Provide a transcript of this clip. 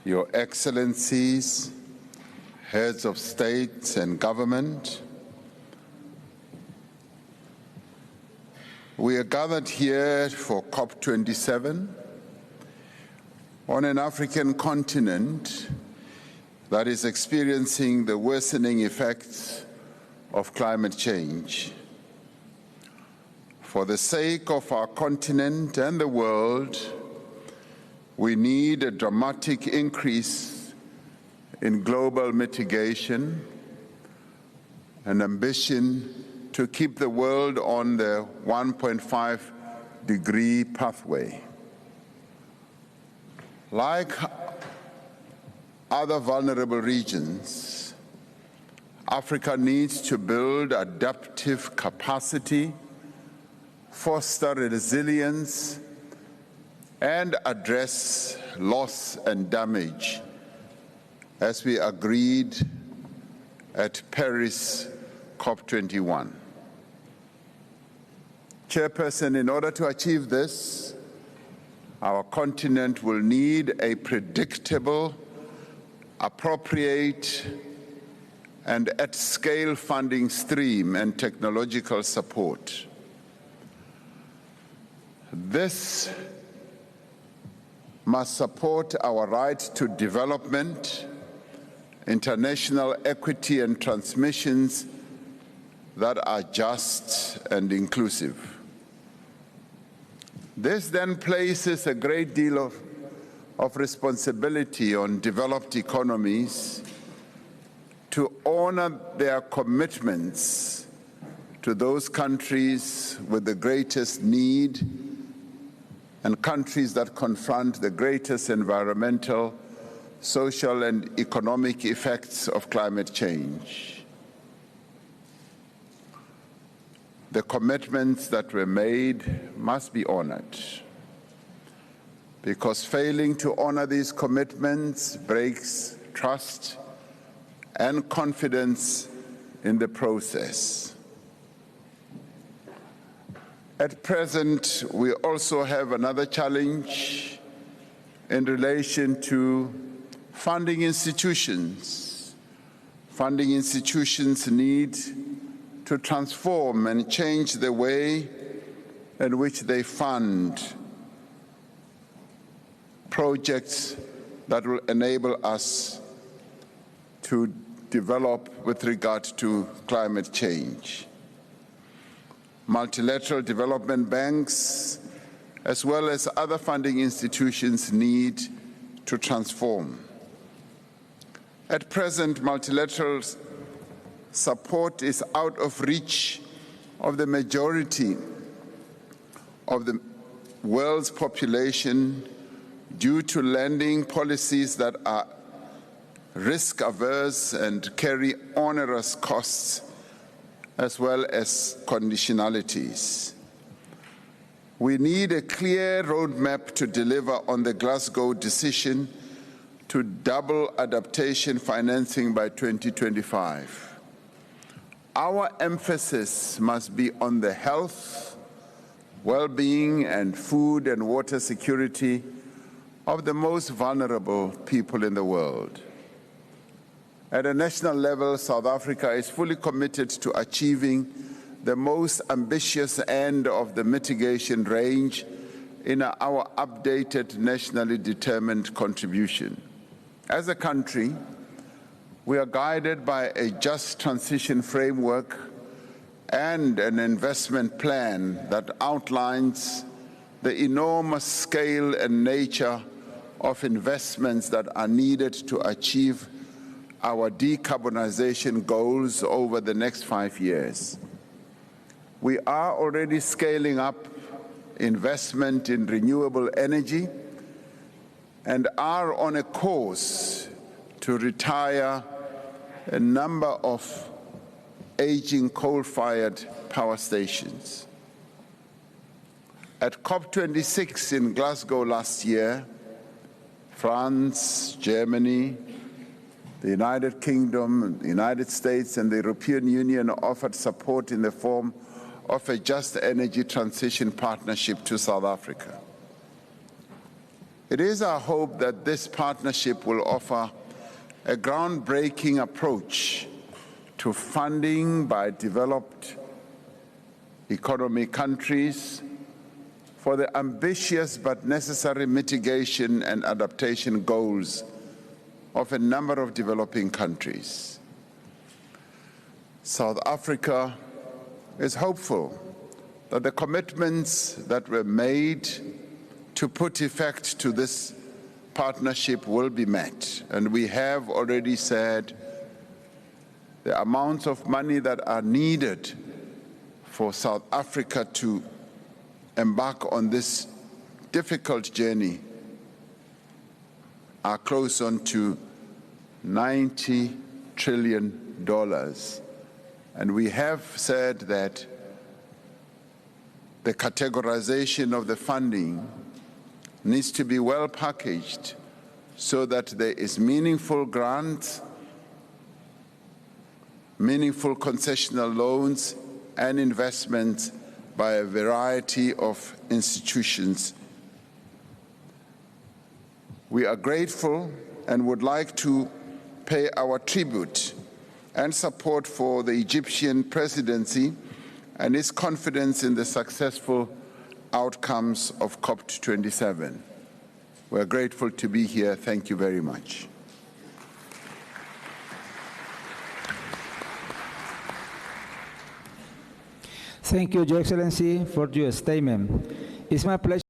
Your Excellencies, heads of state and government, we are gathered here for COP27 on an African continent that is experiencing the worsening effects of climate change. For the sake of our continent and the world, we need a dramatic increase in global mitigation, an ambition to keep the world on the 1.5-degree pathway. Like other vulnerable regions, Africa needs to build adaptive capacity, foster resilience, and address loss and damage, as we agreed at Paris COP21. Chairperson, in order to achieve this, our continent will need a predictable, appropriate, and at-scale funding stream and technological support. This must support our right to development, international equity, and transmissions that are just and inclusive. This then places a great deal of responsibility on developed economies to honor their commitments to those countries with the greatest need and countries that confront the greatest environmental, social, and economic effects of climate change. The commitments that were made must be honored, because failing to honor these commitments breaks trust and confidence in the process. At present, we also have another challenge in relation to funding institutions. Funding institutions need to transform and change the way in which they fund projects that will enable us to develop with regard to climate change. Multilateral development banks, as well as other funding institutions, need to transform. At present, multilateral support is out of reach of the majority of the world's population due to lending policies that are risk-averse and carry onerous costs, as well as conditionalities. We need a clear roadmap to deliver on the Glasgow decision to double adaptation financing by 2025. Our emphasis must be on the health, well-being, and food and water security of the most vulnerable people in the world. At a national level, South Africa is fully committed to achieving the most ambitious end of the mitigation range in our updated nationally determined contribution. As a country, we are guided by a just transition framework and an investment plan that outlines the enormous scale and nature of investments that are needed to achieve our decarbonization goals over the next 5 years. We are already scaling up investment in renewable energy and are on a course to retire a number of aging coal-fired power stations. At COP26 in Glasgow last year, France, Germany, the United Kingdom, the United States, and the European Union offered support in the form of a just energy transition partnership to South Africa. It is our hope that this partnership will offer a groundbreaking approach to funding by developed economy countries for the ambitious but necessary mitigation and adaptation goals of a number of developing countries. South Africa is hopeful that the commitments that were made to put effect to this partnership will be met. And we have already said the amounts of money that are needed for South Africa to embark on this difficult journey are close on to $90 trillion. And we have said that the categorization of the funding needs to be well packaged so that there is meaningful grants, meaningful concessional loans, and investments by a variety of institutions. We are grateful and would like to pay our tribute and support for the Egyptian presidency and its confidence in the successful outcomes of COP27. We're grateful to be here. Thank you very much. Thank you, Your Excellency, for your statement. It's my pleasure